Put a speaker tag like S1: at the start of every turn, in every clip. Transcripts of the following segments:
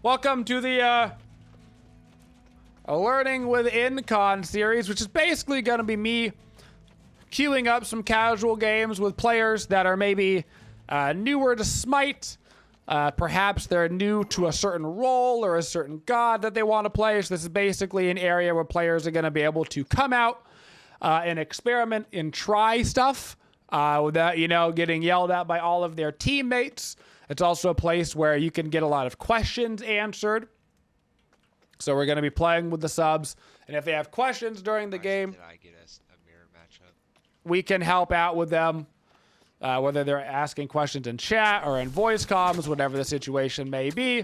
S1: Welcome to the Learning with Incon series, which is basically going to be me queuing up some casual games with players that are maybe newer to Smite. Perhaps they're new to a certain role or a certain god that they want to play. So this is basically an area where players are going to be able to come out and experiment and try stuff without, getting yelled at by all of their teammates. It's also a place where you can get a lot of questions answered. So we're going to be playing with the subs. And if they have questions during the game,
S2: did I get a mirror matchup?
S1: We can help out with them. Whether they're asking questions in chat or in voice comms, whatever the situation may be.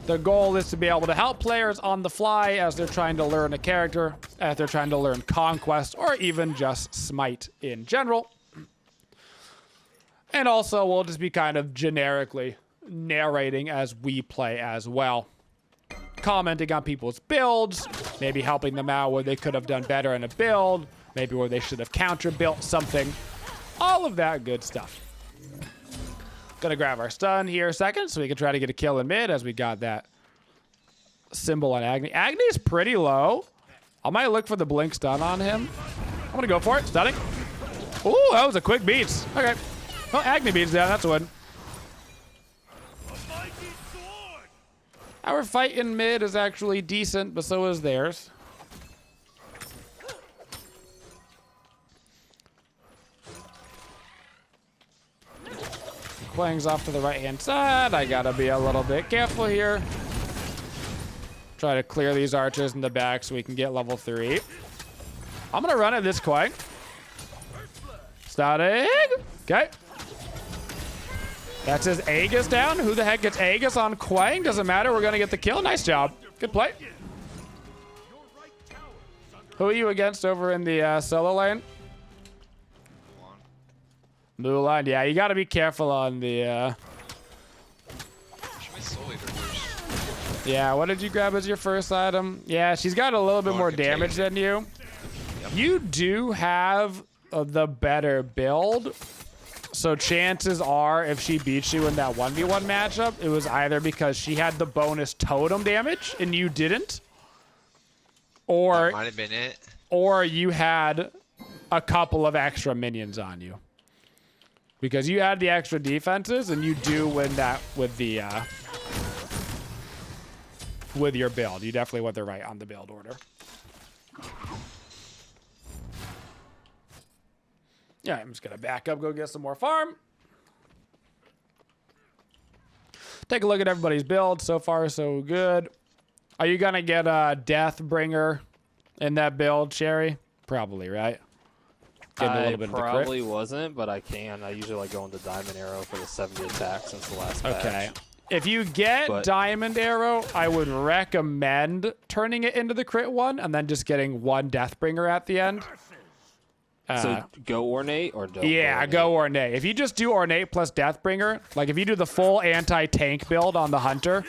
S1: The goal is to be able to help players on the fly as they're trying to learn a character, as they're trying to learn Conquest, or even just Smite in general. And also, we'll just be kind of generically narrating as we play as well. Commenting on people's builds, maybe helping them out where they could have done better in a build, maybe where they should have counter-built something. All of that good stuff. Gonna grab our stun here a second so we can try to get a kill in mid as we got that symbol on Agni. Agni's pretty low. I might look for the blink stun on him. I'm gonna go for it. Stunning. Ooh, that was a quick beat. Okay. Well, Agni beats down. That's a win. Our fight in mid is actually decent, but so is theirs. Quang's off to the right-hand side. I gotta be a little bit careful here. Try to clear these archers in the back so we can get level 3. I'm gonna run at this Quang. Starting. Okay. That's his Aegis down. Who the heck gets Aegis on Quang? Doesn't matter. We're gonna get the kill. Nice job. Good play. Who are you against over in the solo lane? Mulan, yeah, you gotta be careful on the, Yeah, what did you grab as your first item? Yeah, she's got a little bit more damage than you.
S2: Yep.
S1: You do have the better build. So chances are, if she beats you in that 1v1 matchup, it was either because she had the bonus totem damage and you didn't. Or,
S2: that might have been it.
S1: Or you had a couple of extra minions on you. Because you add the extra defenses, and you do win that with the with your build. You definitely went the right on the build order. Yeah, I'm just gonna back up, go get some more farm. Take a look at everybody's build. So far, so good. Are you gonna get a Deathbringer in that build, Sherry? Probably, right?
S3: I probably wasn't, but I can. I usually like going to Diamond Arrow for the 70 attack since the last patch.
S1: Okay. If you get Diamond Arrow, I would recommend turning it into the crit one and then just getting one Deathbringer at the end.
S3: So go Ornate or don't?
S1: Yeah, go Ornate. If you just do Ornate plus Deathbringer, like if you do the full anti-tank build on the Hunter,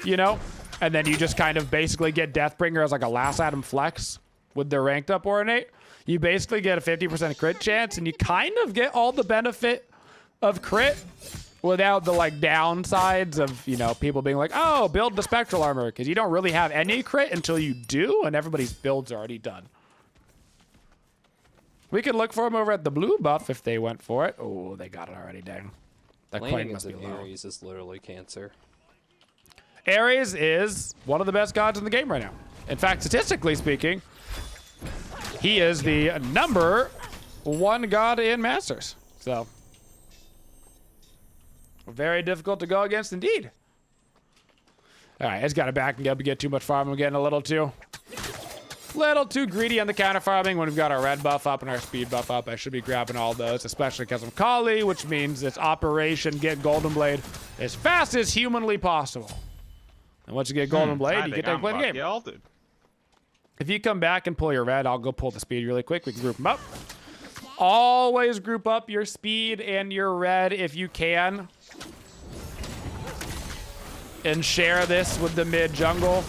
S1: and then you just kind of basically get Deathbringer as like a last item flex with the ranked up Ornate, you basically get a 50% crit chance, and you kind of get all the benefit of crit without the downsides of, people being like, oh, build the spectral armor, because you don't really have any crit until you do, and everybody's build's already done. We could look for them over at the blue buff if they went for it. Oh, they got it already, dang. That Quang must be low.
S3: Ares is literally cancer.
S1: Ares is one of the best gods in the game right now. In fact, statistically speaking, he is the #1 god in Masters. So, very difficult to go against indeed. All right, it's got to back and get too much farm. I'm getting a little too greedy on the counter farming when we've got our red buff up and our speed buff up. I should be grabbing all those, especially because I'm Kali, which means it's Operation Get Golden Blade as fast as humanly possible. And once you get Golden Blade, you get to play the game.
S4: Gelded.
S1: If you come back and pull your red, I'll go pull the speed really quick. We can group them up. Always group up your speed and your red if you can. And share this with the mid jungle.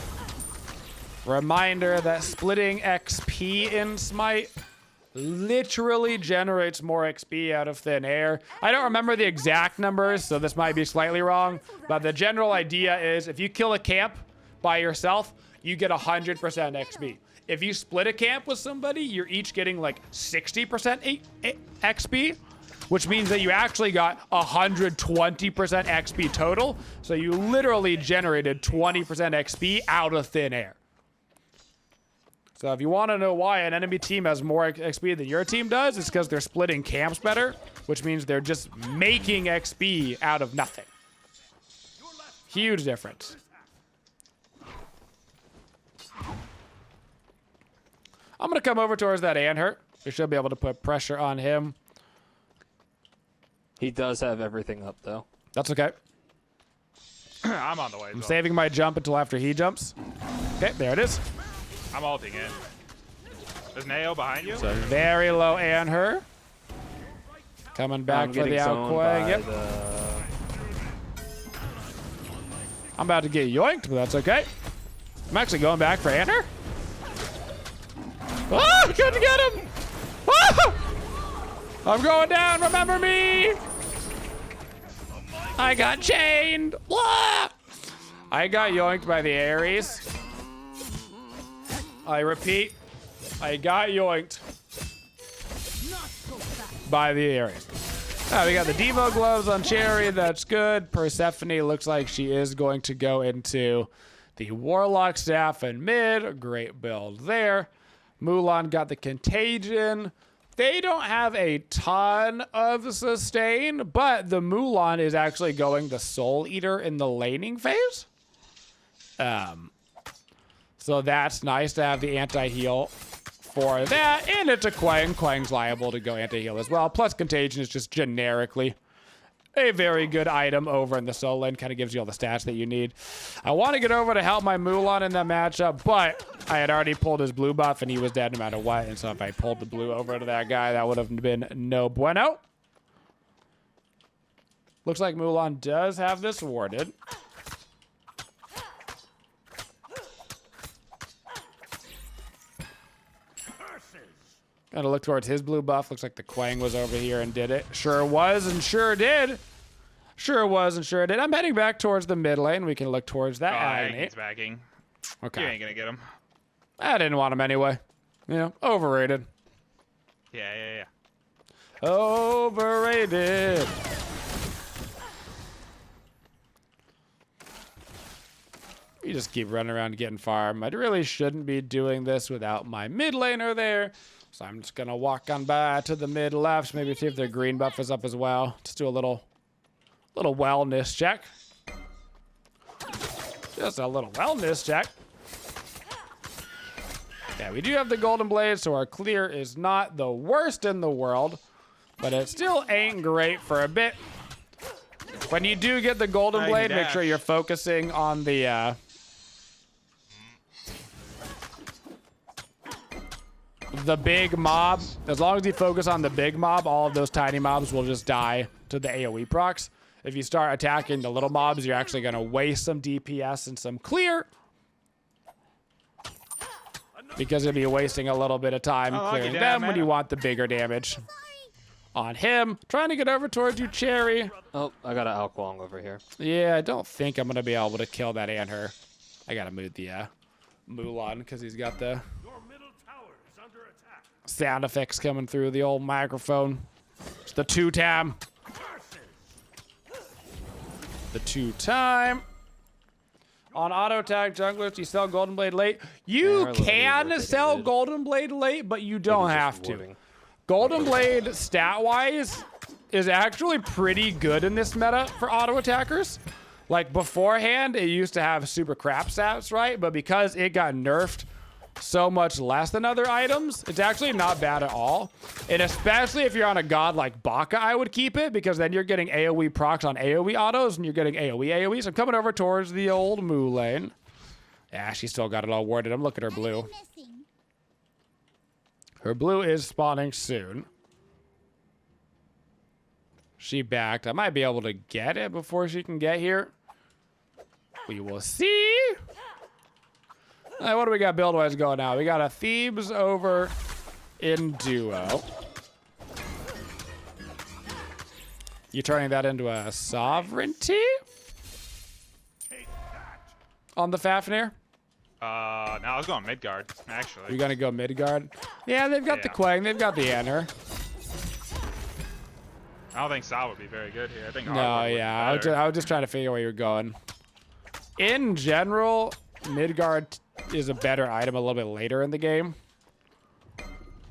S1: Reminder that splitting XP in Smite literally generates more XP out of thin air. I don't remember the exact numbers, so this might be slightly wrong, but the general idea is if you kill a camp by yourself, you get 100% XP. If you split a camp with somebody, you're each getting like 60% XP, which means that you actually got 120% XP total. So you literally generated 20% XP out of thin air. So if you want to know why an enemy team has more XP than your team does, it's because they're splitting camps better, which means they're just making XP out of nothing. Huge difference. I'm going to come over towards that Anhurt. We should be able to put pressure on him.
S3: He does have everything up, though.
S1: That's okay.
S4: I'm on the way.
S1: I'm saving my jump until after he jumps. Okay, there it is.
S4: I'm ulting in. There's Nao behind you.
S1: So very low Anhurt. Coming back for the outquay. Yep. I'm about to get yoinked, but that's okay. I'm actually going back for Anhurt. Oh, I couldn't get him. Oh! I'm going down. Remember me. I got chained. Ah! I got yoinked by the Ares. I repeat, I got yoinked by the Ares. We got the Devo gloves on Cherry. That's good. Persephone looks like she is going to go into the Warlock staff in mid. Great build there. Mulan got the Contagion. They don't have a ton of sustain, but the Mulan is actually going the Soul Eater in the laning phase. So that's nice to have the anti-heal for that. And it's a Quang. Quang's liable to go anti-heal as well. Plus Contagion is just generically a very good item over in the solo lane. Kind of gives you all the stats that you need. I want to get over to help my Mulan in that matchup, but I had already pulled his blue buff and he was dead no matter what. And so if I pulled the blue over to that guy, that would have been no bueno. Looks like Mulan does have this warded. Gotta look towards his blue buff. Looks like the Quang was over here and did it. Sure was and sure did. Sure was and sure did. I'm heading back towards the mid lane. We can look towards that agony.
S4: He's backing.
S1: Okay.
S4: You ain't gonna get him.
S1: I didn't want him anyway. You know, overrated.
S4: Yeah.
S1: Overrated. You just keep running around getting farm. I really shouldn't be doing this without my mid laner there. So I'm just gonna walk on by to the mid left, maybe see if their green buff is up as well. Just do a little wellness check. Just a little wellness check. Yeah, we do have the golden blade, so our clear is not the worst in the world, but it still ain't great for a bit. When you do get the golden blade, make sure you're focusing on the big mob. As long as you focus on the big mob, all of those tiny mobs will just die to the AoE procs. If you start attacking the little mobs, you're actually going to waste some DPS and some clear, because you'll be wasting a little bit of time clearing them when you want the bigger damage on him. Trying to get over towards you, Cherry.
S3: Oh, I got an Ao Kuang over here.
S1: Yeah, I don't think I'm going to be able to kill that Anhurt. I got to move the Mulan because he's got the sound effects coming through the old microphone. It's the two-time. The two-time. On auto attack junglers, you sell Golden Blade late. You can sell Golden Blade late, but you don't have to. Golden Blade, stat-wise, is actually pretty good in this meta for auto attackers. Like, beforehand, it used to have super crap stats, right? But because it got nerfed so much less than other items, it's actually not bad at all. And especially if you're on a god like Baka, I would keep it, because then you're getting AoE procs on AoE autos and you're getting AoE. So I'm coming over towards the old Mu lane. Yeah, she still got it all warded. I'm looking at her blue. Her blue is spawning soon. She backed. I might be able to get it before she can get here. We will see. What do we got build-wise going now? We got a Thebes over in duo. You turning that into a sovereignty? On the Fafnir?
S4: No, I was going Midgard, actually.
S1: You're gonna go Midgard? Yeah, they've got the
S4: Yeah.
S1: Quang, they've got the Anher.
S4: I don't think Sal would be very good here. I think
S1: No,
S4: Arwen would be
S1: yeah, I
S4: better.
S1: was just trying to figure where you're going. In general, Midgard is a better item a little bit later in the game.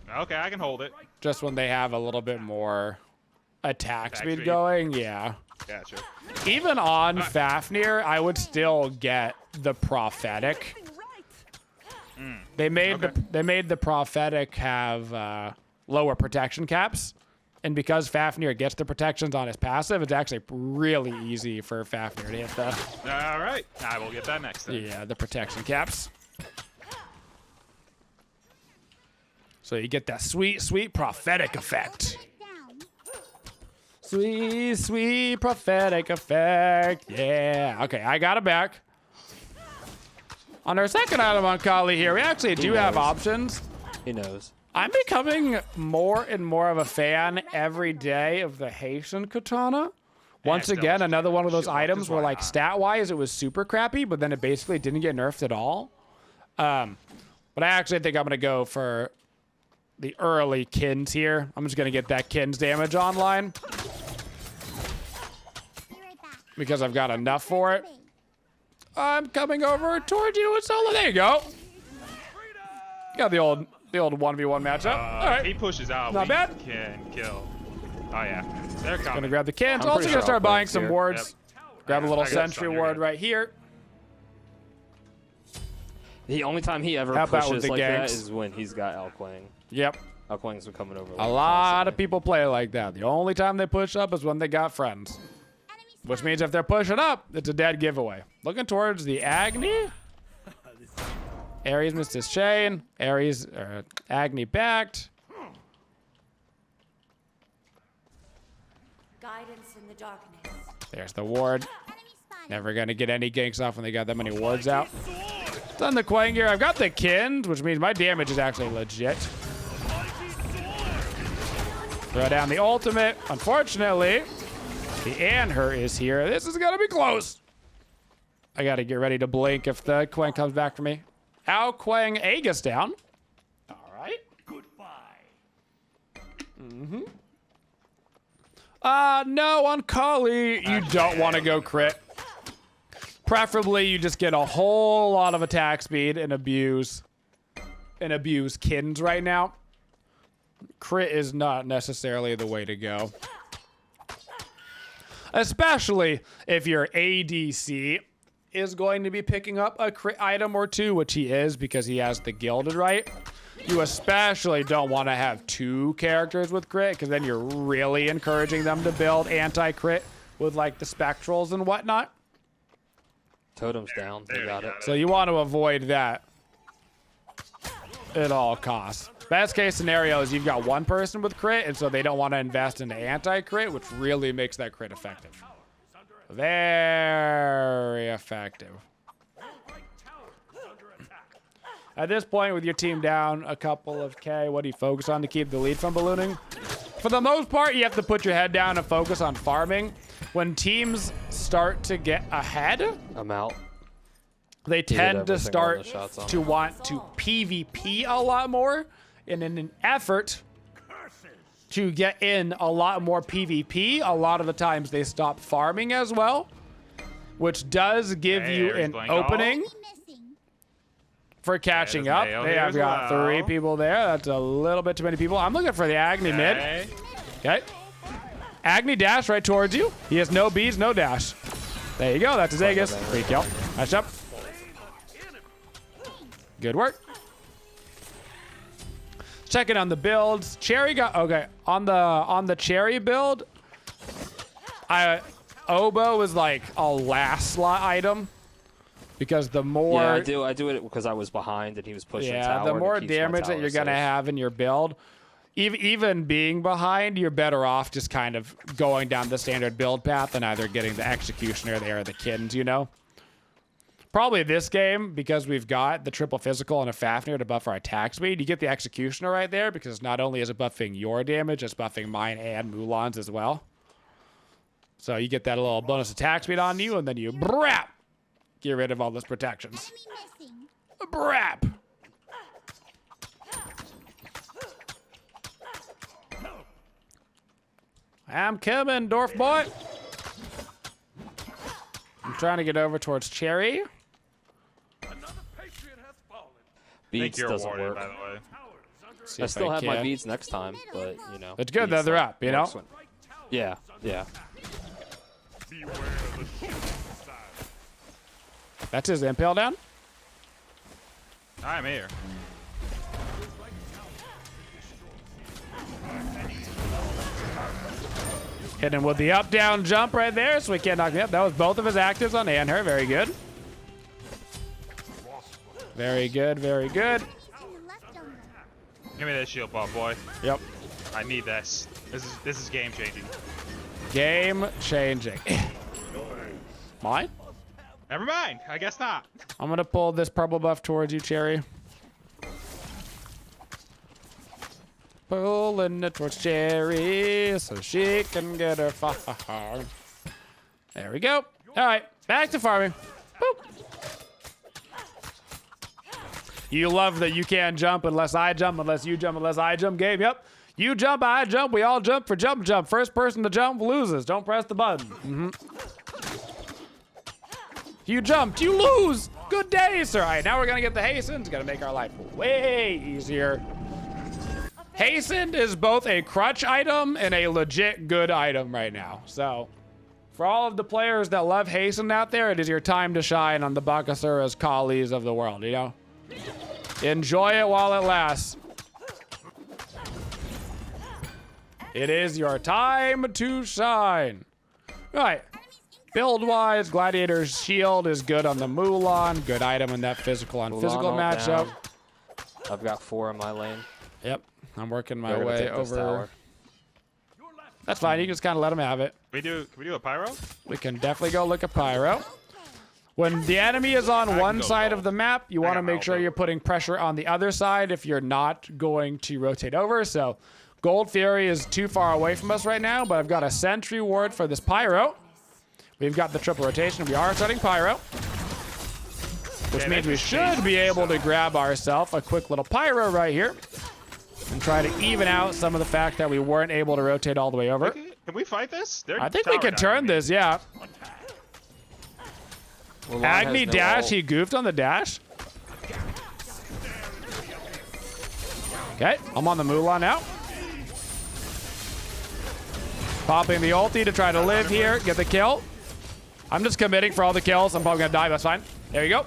S4: Okay, I can hold it.
S1: Just when they have a little bit more attack speed
S4: speed.
S1: going, yeah.
S4: Gotcha.
S1: Even on Fafnir, I would still get the prophetic. They made the prophetic have lower protection caps, and because Fafnir gets the protections on his passive, it's actually really easy for Fafnir to hit the
S4: All right, I will get that next then.
S1: the protection caps. So you get that sweet, sweet prophetic effect. Sweet, sweet prophetic effect. Yeah. Okay, I got it back. On our second item on Kali here, we actually do have options.
S3: He knows.
S1: I'm becoming more and more of a fan every day of the Haitian katana. Once
S4: Excellent.
S1: again, another one of those
S4: Shit, what
S1: items
S4: is
S1: where,
S4: going
S1: like,
S4: on?
S1: stat-wise, it was super crappy, but then it basically didn't get nerfed at all. But I actually think I'm going to go for the early Kins here. I'm just going to get that Kins damage online because I've got enough for it. I'm coming over towards you with Solo. There you go. Got the old 1v1 matchup. All right.
S4: He pushes out.
S1: Not
S4: we
S1: bad.
S4: Can kill. Oh yeah, they're coming.
S1: Gonna grab the Kins.
S3: I'm
S1: Also
S3: pretty
S1: gonna
S3: sure
S1: start buying
S3: Outflank's
S1: some
S3: here.
S1: wards. Grab a little
S4: I got
S1: sentry
S4: some, you're
S1: ward
S4: good.
S1: right here.
S3: The only time he ever
S1: How about with
S3: pushes
S1: the
S3: like that
S1: ganks?
S3: is when he's got Alquang.
S1: Yep.
S3: Alquang's been coming over.
S1: A lot of people play like that. The only time they push up is when they got friends. Which means if they're pushing up, it's a dead giveaway. Looking towards the Agni. Ares missed his chain. Agni backed.
S5: Guidance in the darkness.
S1: There's the ward. Never gonna get any ganks off when they got that many wards out. Done the Quang here. I've got the Kins, which means my damage is actually legit. Throw down the ultimate. Unfortunately, the Anher is here. This is gonna be close. I gotta get ready to blink if the Quang comes back for me. Ow, Quang Aegis down. All right. No, on Kali, you don't want to go crit. Preferably, you just get a whole lot of attack speed and abuse Kins right now. Crit is not necessarily the way to go. Especially if your ADC is going to be picking up a crit item or two, which he is because he has the Gilded right. You especially don't want to have two characters with crit because then you're really encouraging them to build anti-crit with like the spectrals and whatnot.
S3: Totem's down. They got it.
S1: So you want to avoid that at all costs. Best case scenario is you've got one person with crit, and so they don't want to invest into anti-crit, which really makes that crit effective. Very effective. At this point, with your team down a couple of K, what do you focus on to keep the lead from ballooning? For the most part, you have to put your head down and focus on farming. When teams start to get ahead,
S3: I'm out.
S1: they tend to
S3: everything on
S1: start
S3: the shots on
S1: to want to PvP a lot more. And in an effort to get in a lot more PvP, a lot of the times they stop farming as well, which does give
S4: Hey,
S1: you
S4: there's
S1: an
S4: Blank
S1: opening for catching up.
S4: Mayo
S1: Hey,
S4: here
S1: I've
S4: as
S1: got
S4: well.
S1: 3 people there. That's a little bit too many people. I'm looking for the Agni mid.
S4: Okay.
S1: Okay. Agni dash right towards you. He has no bees, no dash. There you go. That's his Aegis. Free kill. Nice up. Good work. Checking on the builds. Cherry got okay on the Cherry build. Oboe is like a last slot item because the more
S3: Yeah, I do it because I was behind and he was pushing tower.
S1: the
S3: and it
S1: more
S3: keeps my
S1: damage that
S3: tower
S1: you're gonna
S3: safe.
S1: have in your build, even being behind, you're better off just kind of going down the standard build path and either getting the Executioner there or the Kins, you know. Probably this game, because we've got the triple physical and a Fafnir to buff our attack speed, you get the Executioner right there, because not only is it buffing your damage, it's buffing mine and Mulan's as well. So you get that little bonus attack speed on you, and then you brap! Get rid of all those protections. Brap! I'm coming, Dwarf boy! I'm trying to get over towards Cherry.
S3: Beads
S4: you're
S3: doesn't
S4: awarded,
S3: work.
S4: by the way.
S1: See
S3: I
S1: if
S3: still have my
S1: can.
S3: beads next time, but you know.
S1: It's good that
S3: beads
S1: they're
S3: don't
S1: up, you
S3: work
S1: know?
S3: Yeah, yeah.
S1: That's his impale down?
S4: I'm here.
S1: Hit him with the up-down jump right there, so we can't knock him up. That was both of his actives on Anher. Very good. Very good, very good.
S4: Give me that shield ball, boy.
S1: Yep.
S4: I need this. This is game changing.
S1: Game changing. Mine?
S4: Never mind. I guess not.
S1: I'm gonna pull this purple buff towards you, Cherry. Pulling it towards Cherry so she can get her farm. There we go. All right, back to farming. Boop. You love that you can't jump unless I jump, unless you jump, unless I jump game. Yep. You jump, I jump, we all jump for jump jump. First person to jump loses. Don't press the button. You jumped, you lose. Good day, sir. All right, now we're gonna get the Hastened. It's gonna make our life way easier. Hastened is both a crutch item and a legit good item right now. So, for all of the players that love Hastened out there, it is your time to shine on the Bakasura's Kalis of the world, you know? Enjoy it while it lasts. It is your time to shine. All right. Build-wise, Gladiator's Shield is good on the Mulan. Good item in that physical on physical
S3: Mulan
S1: matchup.
S3: down. I've got 4 in my lane.
S1: Yep. I'm working my
S3: They're gonna
S1: way
S3: take this
S1: over.
S3: tower.
S1: That's fine. You can just kind of let him have it.
S4: Can we do a pyro?
S1: We can definitely go look at Pyro. When the enemy is on one
S4: go
S1: side
S4: gold.
S1: of the map, you want to
S4: got my
S1: make sure
S4: ulti.
S1: you're putting pressure on the other side if you're not going to rotate over. So Gold Fury is too far away from us right now, but I've got a sentry ward for this Pyro. We've got the triple rotation. We are starting Pyro, which means we should be able to grab ourselves a quick little Pyro right here and try to even out some of the fact that we weren't able to rotate all the way over.
S4: Can we fight this?
S1: I think we can turn this, yeah.
S3: Mulan has
S1: Agni
S3: no
S1: dash,
S3: ult.
S1: he goofed on the dash. Okay, I'm on the Mulan now. Popping the ulti to try to live here, get the kill. I'm just committing for all the kills. I'm probably gonna die, that's fine. There you go.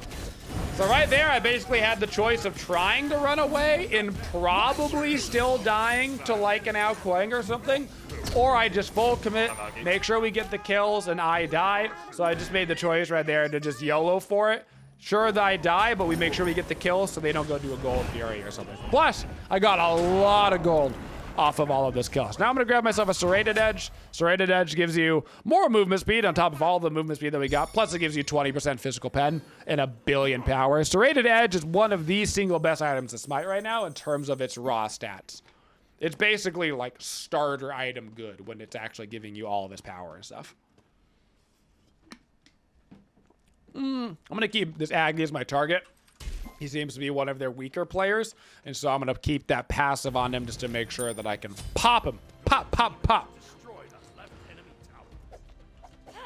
S1: So right there, I basically had the choice of trying to run away and probably still dying to like an Ao Kuang or something, or I just full commit, make sure we get the kills and I die. So I just made the choice right there to just YOLO for it. Sure that I die, but we make sure we get the kills so they don't go do a Gold Fury or something. Plus, I got a lot of gold off of all of this kills. Now I'm gonna grab myself a Serrated Edge. Serrated Edge gives you more movement speed on top of all the movement speed that we got. Plus it gives you 20% physical pen and 1 billion power. Serrated Edge is one of the single best items to Smite right now in terms of its raw stats. It's basically like starter item good when it's actually giving you all of this power and stuff. I'm gonna keep this Agni as my target. He seems to be one of their weaker players, and so I'm gonna keep that passive on him just to make sure that I can pop him. Pop, pop, pop.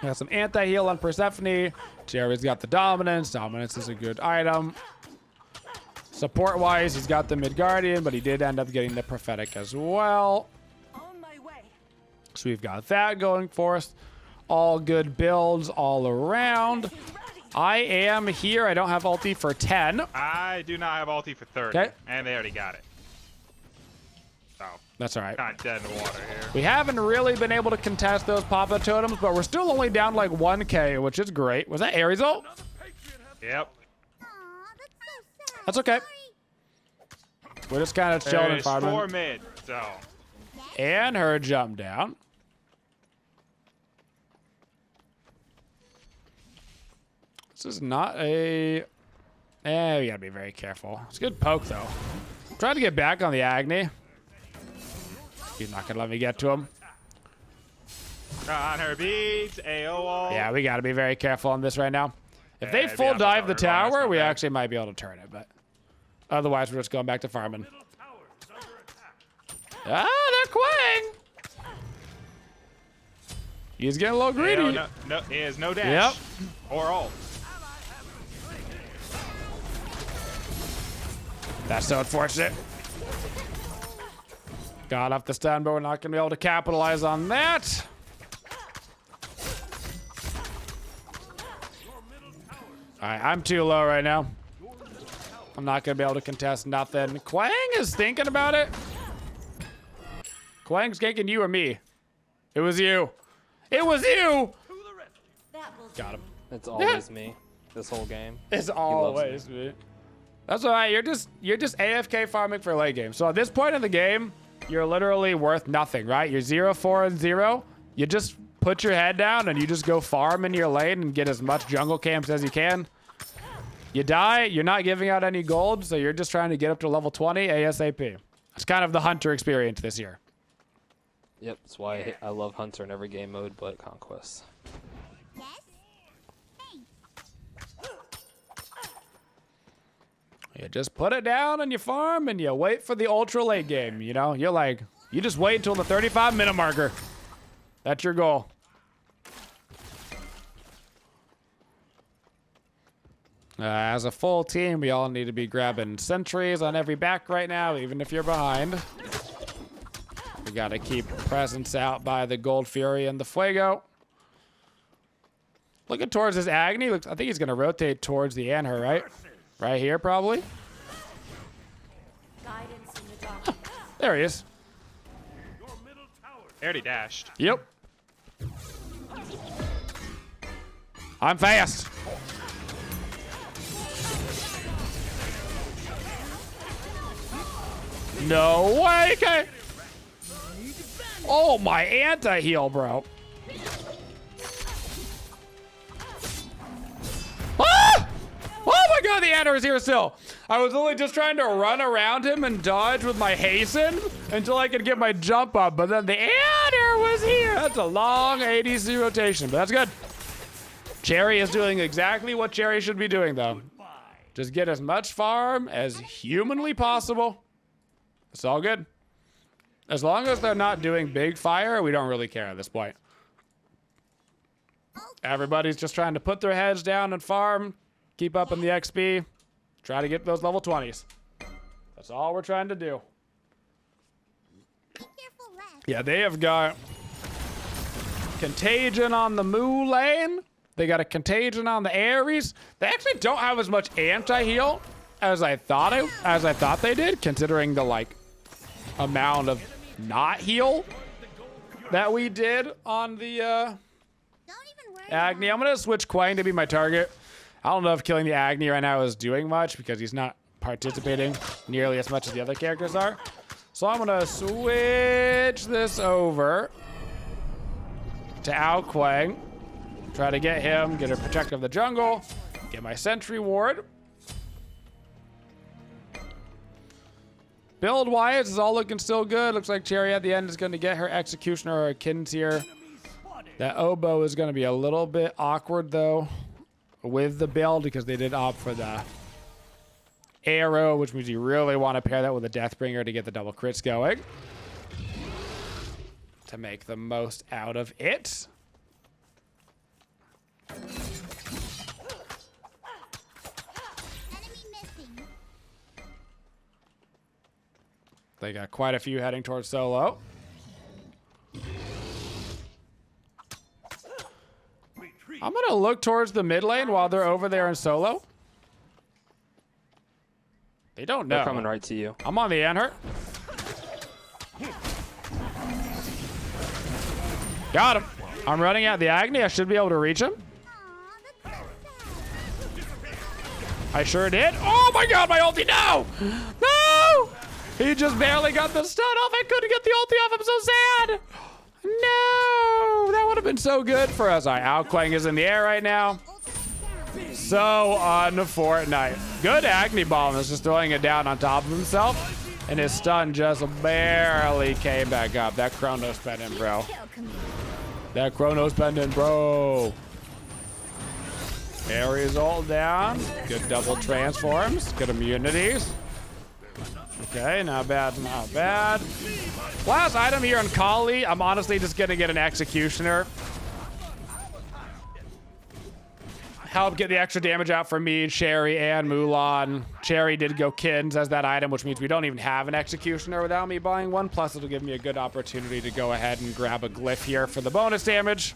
S1: Got some anti-heal on Persephone. Jerry's got the Dominance. Dominance is a good item. Support-wise, he's got the Midgardian, but he did end up getting the Prophetic as well. So we've got that going for us. All good builds all around. I am here. I don't have ulti for 10.
S4: I do not have ulti for 30.
S1: Okay.
S4: And they already got it. So,
S1: That's all right.
S4: kind of dead in the water here.
S1: We haven't really been able to contest those Papa Totems, but we're still only down like 1k, which is great. Was that Ares ult?
S4: Yep.
S1: That's okay. We're just kind of chilling and
S4: There's
S1: farming.
S4: 4 mid, so.
S1: And her jump down. This is not a... Eh, we gotta be very careful. It's a good poke, though. Trying to get back on the Agni. He's not gonna let me get to him.
S4: On her beads, AO.
S1: Yeah, we gotta be very careful on this right now. If they
S4: Yeah,
S1: full
S4: be
S1: dive the
S4: honest, Ron, that's
S1: tower,
S4: not
S1: we
S4: bad.
S1: actually might be able to turn it, but otherwise we're just going back to farming. Ah, they're Quang! He's getting a little greedy.
S4: AO, no, he has no dash.
S1: Yep.
S4: Or ult.
S1: That's so unfortunate. Got off the stun, but we're not going to be able to capitalize on that. All right, I'm too low right now. I'm not going to be able to contest nothing. Quang is thinking about it. Quang's ganking you or me? It was you. It was you! Got him.
S3: It's always me. This whole game.
S1: It's always me. That's all right. You're just AFK farming for late game. So at this point in the game, you're literally worth nothing, right? You're 0-4 and 0. You just put your head down and you just go farm in your lane and get as much jungle camps as you can. You die, you're not giving out any gold, so you're just trying to get up to level 20 ASAP. It's kind of the hunter experience this year.
S3: Yep, that's why I love Hunter in every game mode but Conquest.
S1: You just put it down and you farm and you wait for the ultra late game, you know? You just wait until the 35-minute marker. That's your goal. As a full team, we all need to be grabbing sentries on every back right now, even if you're behind. We gotta keep presence out by the Gold Fury and the Fuego. Looking towards this Agni. I think he's gonna rotate towards the Anhur, right? Right here, probably. There he is.
S4: They already dashed.
S1: Yep. I'm fast. No way. Okay. Oh, my anti-heal, bro. Ah! Oh my god, the Anhur is here still. I was only just trying to run around him and dodge with my hasten until I could get my jump up, but then the Anhur was here. That's a long ADC rotation, but that's good. Cherry is doing exactly what Cherry should be doing, though. Just get as much farm as humanly possible. It's all good. As long as they're not doing big fire, we don't really care at this point. Everybody's just trying to put their heads down and farm, keep up in the XP, try to get those level 20s. That's all we're trying to do. Yeah, they have got Contagion on the Moo lane. They got a Contagion on the Ares. They actually don't have as much anti-heal as I thought they did, considering the amount of not heal that we did on the Agni. I'm gonna switch Quang to be my target. I don't know if killing the Agni right now is doing much because he's not participating nearly as much as the other characters are. So I'm gonna switch this over to Ao Quang. Try to get him, get a Protector of the Jungle, get my Sentry Ward. Build-wise, is all looking still good. Looks like Cherry at the end is going to get her Executioner or a Kinseer. That Oboe is going to be a little bit awkward, though, with the build because they did opt for the Arrow, which means you really want to pair that with a Deathbringer to get the double crits going. To make the most out of it. They got quite a few heading towards solo. I'm gonna look towards the mid lane while they're over there in solo. They don't know.
S3: They're coming right to you.
S1: I'm on the Anhur. Got him. I'm running out the Agni. I should be able to reach him. I sure did. Oh my god, my ulti, no! No! He just barely got the stun off. I couldn't get the ulti off. I'm so sad. No, that would have been so good for us. All right, Ao Quang is in the air right now. So unfortunate. Good Agni Bomb is just throwing it down on top of himself, and his stun just barely came back up. That Chronos pendant, bro. That Chronos pendant, bro. Ares all down. Good double transforms. Good immunities. Okay, not bad, not bad. Last item here on Kali. I'm honestly just gonna get an Executioner. Help get the extra damage out for me, Cherry, and Mulan. Cherry did go Kins as that item, which means we don't even have an Executioner without me buying one. Plus, it'll give me a good opportunity to go ahead and grab a Glyph here for the bonus damage.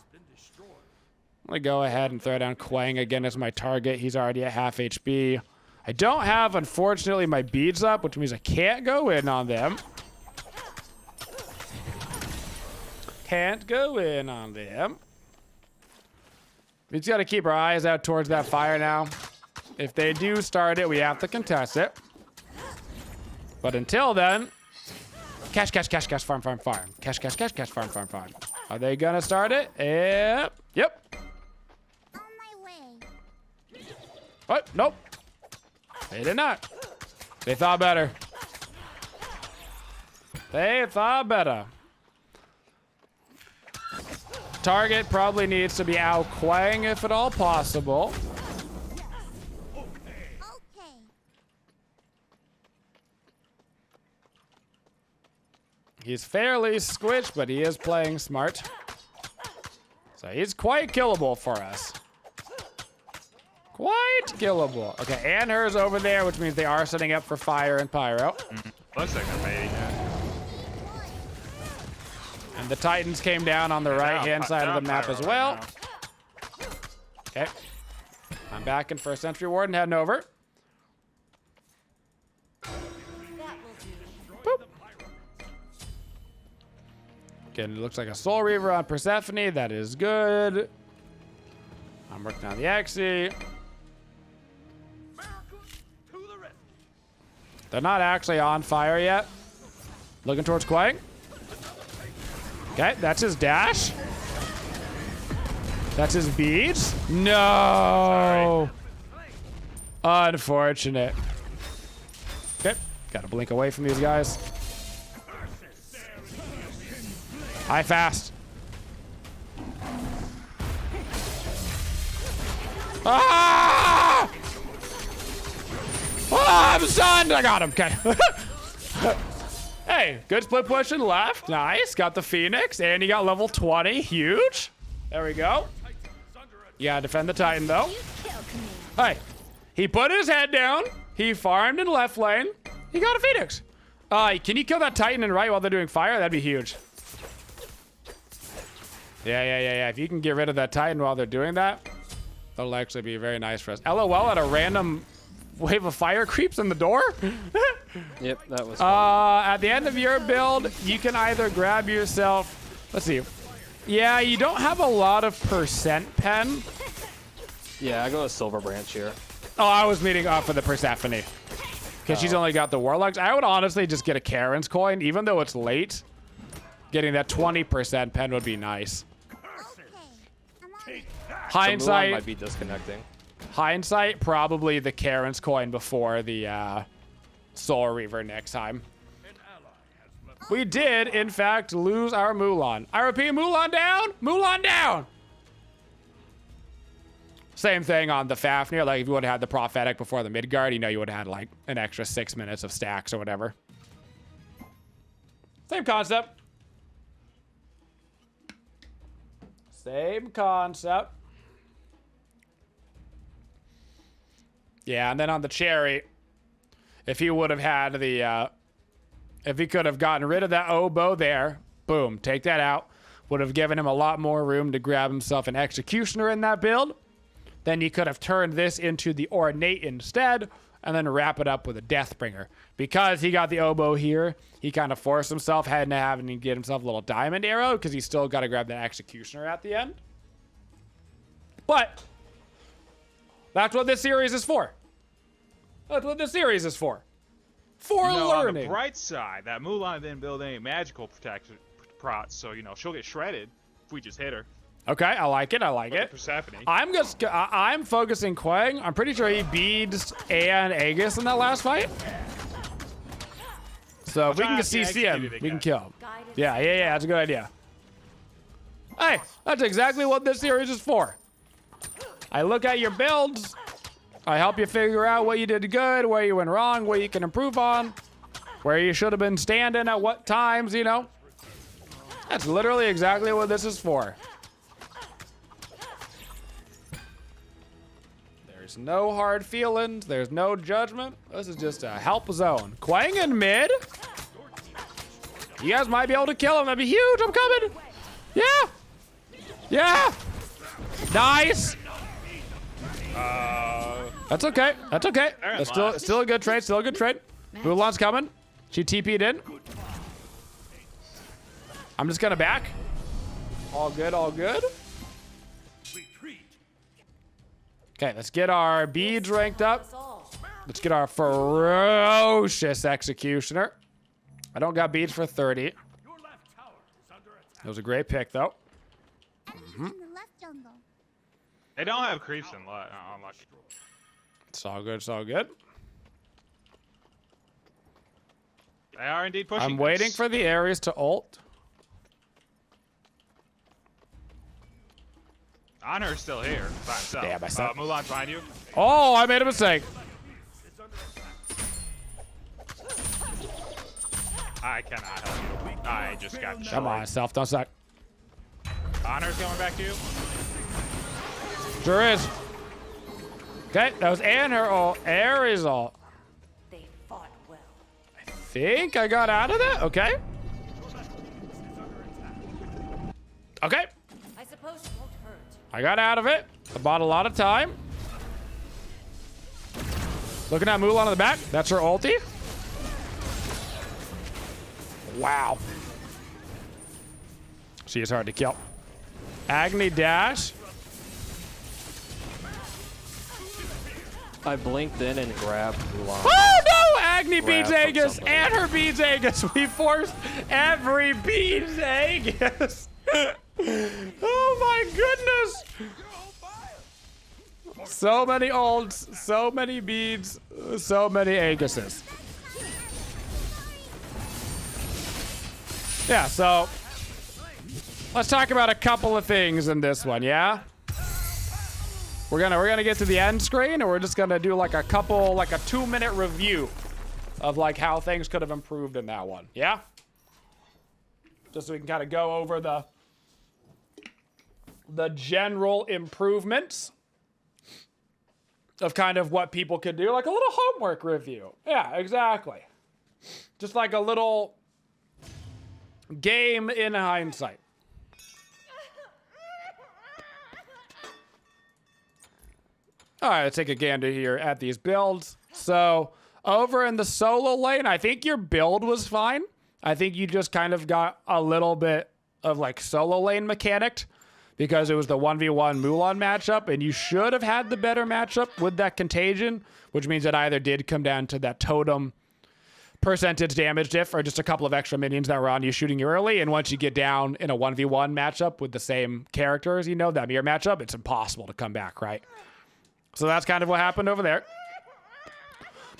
S1: I'm gonna go ahead and throw down Quang again as my target. He's already at half HP. I don't have, unfortunately, my beads up, which means I can't go in on them. Can't go in on them. We just got to keep our eyes out towards that fire now. If they do start it, we have to contest it. But until then, cash, cash, cash, cash, farm, farm, farm. Cash, cash, cash, cash, farm, farm, farm. Are they going to start it? Yep. Yep.
S5: On my way.
S1: What? Nope. They did not. They thought better. They thought better. Target probably needs to be Ao Quang if at all possible.
S5: Okay.
S1: He's fairly squished, but he is playing smart. So he's quite killable for us. Quite killable. Okay, and hers over there, which means they are setting up for fire and pyro.
S4: Looks like they're baiting it.
S1: And the Titans came down on the right-hand side of the map as well. Okay. I'm back in for a Sentry Warden heading over. Boop. Again, it looks like a Soul Reaver on Persephone. That is good. I'm working on the Axie. They're not actually on fire yet. Looking towards Quang. Okay, that's his dash. That's his beads. No. Sorry. Unfortunate. Okay, gotta blink away from these guys. High fast. Ah! Oh, I'm stunned. I got him. Okay. Hey, good split push and left. Nice. Got the Phoenix, and he got level 20. Huge. There we go. You gotta defend the Titan, though. Hey, he put his head down. He farmed in left lane. He got a Phoenix. Can you kill that Titan and right while they're doing fire? That'd be huge. Yeah. If you can get rid of that Titan while they're doing that, that'll actually be very nice for us. LOL at a random wave of fire creeps in the door.
S3: Yep, that was fun.
S1: At the end of your build, you can either grab yourself, let's see. Yeah, you don't have a lot of percent pen.
S3: Yeah, I go with Silver Branch here.
S1: Oh, I was meaning for the Persephone. Because she's only got the Warlocks. I would honestly just get a Karen's coin, even though it's late. Getting that 20% pen would be nice.
S5: Okay.
S1: Hindsight.
S3: Mulan might be disconnecting.
S1: Hindsight, probably the Karen's coin before the Soul Reaver next time. We did, in fact, lose our Mulan. I repeat, Mulan down! Mulan down! Same thing on the Fafnir. Like, if you would have had the Prophetic before the Midgard, you know you would have had, like, an extra 6 minutes of stacks or whatever. Same concept. Same concept. Yeah, and then on the Cherry, if he would have had the, if he could have gotten rid of that oboe there, boom, take that out, would have given him a lot more room to grab himself an Executioner in that build. Then he could have turned this into the Ornate instead, and then wrap it up with a Deathbringer. Because he got the oboe here, he kind of forced himself, had to have and get himself a little diamond arrow, because he's still got to grab that Executioner at the end. But that's what this series is for. That's what this series is for. For learning.
S4: On the bright side, that Mulan didn't build any magical prots, so, you know, she'll get shredded if we just hit her.
S1: Okay, I like it. I like it.
S4: Persephone.
S1: I'm focusing Quang. I'm pretty sure he beads and Aegis in that last fight. So if we can
S4: try not to
S1: CC him,
S4: execute it
S1: we can
S4: again.
S1: kill him. Yeah, that's a good idea. Hey, that's exactly what this series is for. I look at your builds. I help you figure out what you did good, where you went wrong, where you can improve on, where you should have been standing at what times, you know. That's literally exactly what this is for. There's no hard feelings. There's no judgment. This is just a help zone. Quang in mid. You guys might be able to kill him. That'd be huge. I'm coming. Yeah. Yeah. Nice. That's okay. That's okay. That's still a good trade. Still a good trade. Mulan's coming. She TP'd in. I'm just gonna back. All good. All good. Okay, let's get our beads ranked up. Let's get our ferocious executioner. I don't got beads for 30. It was a great pick, though.
S5: Enemies in the left jungle.
S4: They don't have creeps in left. Oh, unlucky.
S1: It's all good. It's all good.
S4: They are indeed pushing.
S1: I'm waiting
S4: this.
S1: for the Ares to ult.
S4: Honor's still here by himself.
S1: Damn, I suck.
S4: Mulan's behind you.
S1: Oh, I made a mistake.
S4: I cannot help you. I just got
S1: Come
S4: destroyed.
S1: on, self. Don't suck.
S4: Honor's coming back to you.
S1: Sure is. Okay, that was Anne her ult. Ares ult.
S6: They fought well.
S1: I think I got out of that. Okay. Okay.
S6: I suppose it won't hurt.
S1: I got out of it. I bought a lot of time. Looking at Mulan in the back. That's her ulti. Wow. She is hard to kill. Agni dash.
S3: I blinked in and grabbed Mulan.
S1: Oh no! Agni beats
S3: Grab from
S1: Aegis
S3: somebody.
S1: and her beats Aegis. We forced every beats Aegis. Oh my goodness. So many ults, so many beads, so many Aegises. Yeah, so let's talk about a couple of things in this one, yeah? We're gonna get to the end screen, and we're just gonna do like a 2-minute review of like how things could have improved in that one, yeah? Just so we can kind of go over the general improvements of kind of what people could do, like a little homework review. Yeah, exactly. Just like a little game in hindsight. All right, let's take a gander here at these builds. So over in the solo lane, I think your build was fine. I think you just kind of got a little bit of like solo lane mechanicked because it was the 1v1 Mulan matchup, and you should have had the better matchup with that contagion, which means it either did come down to that totem percentage damage diff or just a couple of extra minions that were on you shooting you early. And once you get down in a 1v1 matchup with the same characters, you know, that mirror matchup, it's impossible to come back, right? So that's kind of what happened over there.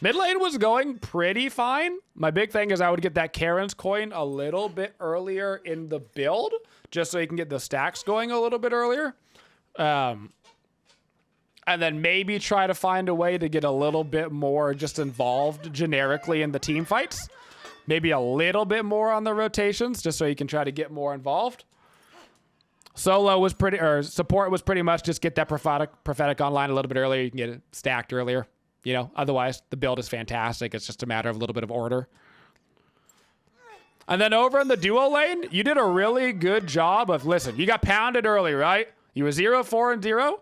S1: Mid lane was going pretty fine. My big thing is I would get that Karen's coin a little bit earlier in the build, just so you can get the stacks going a little bit earlier. And then maybe try to find a way to get a little bit more just involved generically in the team fights. Maybe a little bit more on the rotations, just so you can try to get more involved. Solo was support was pretty much just get that prophetic online a little bit earlier. You can get it stacked earlier. You know, otherwise the build is fantastic. It's just a matter of a little bit of order. And then over in the duo lane, you did a really good job of, listen, you got pounded early, right? You were 0-4-0.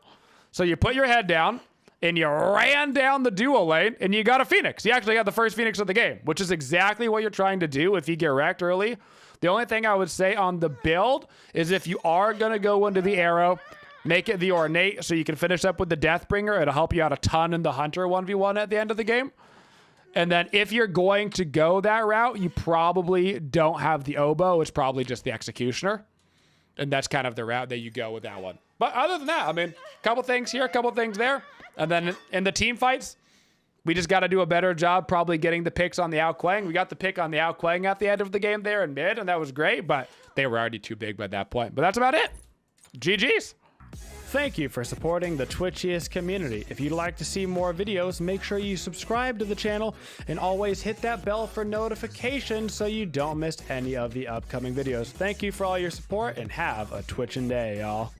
S1: So you put your head down and you ran down the duo lane and you got a Phoenix. You actually got the first Phoenix of the game, which is exactly what you're trying to do if you get wrecked early. The only thing I would say on the build is if you are going to go into the arrow, make it the ornate so you can finish up with the Deathbringer. It'll help you out a ton in the Hunter 1v1 at the end of the game. And then if you're going to go that route, you probably don't have the oboe. It's probably just the Executioner. And that's kind of the route that you go with that one. But other than that, I mean, a couple things here, a couple things there. And then in the team fights, we just got to do a better job probably getting the picks on the outquaying. We got the pick on the outquaying at the end of the game there in mid, and that was great, but they were already too big by that point. But that's about it. GG's. Thank you for supporting the Twitchiest community. If you'd like to see more videos, make sure you subscribe to the channel and always hit that bell for notifications so you don't miss any of the upcoming videos. Thank you for all your support and have a Twitchin' day, y'all.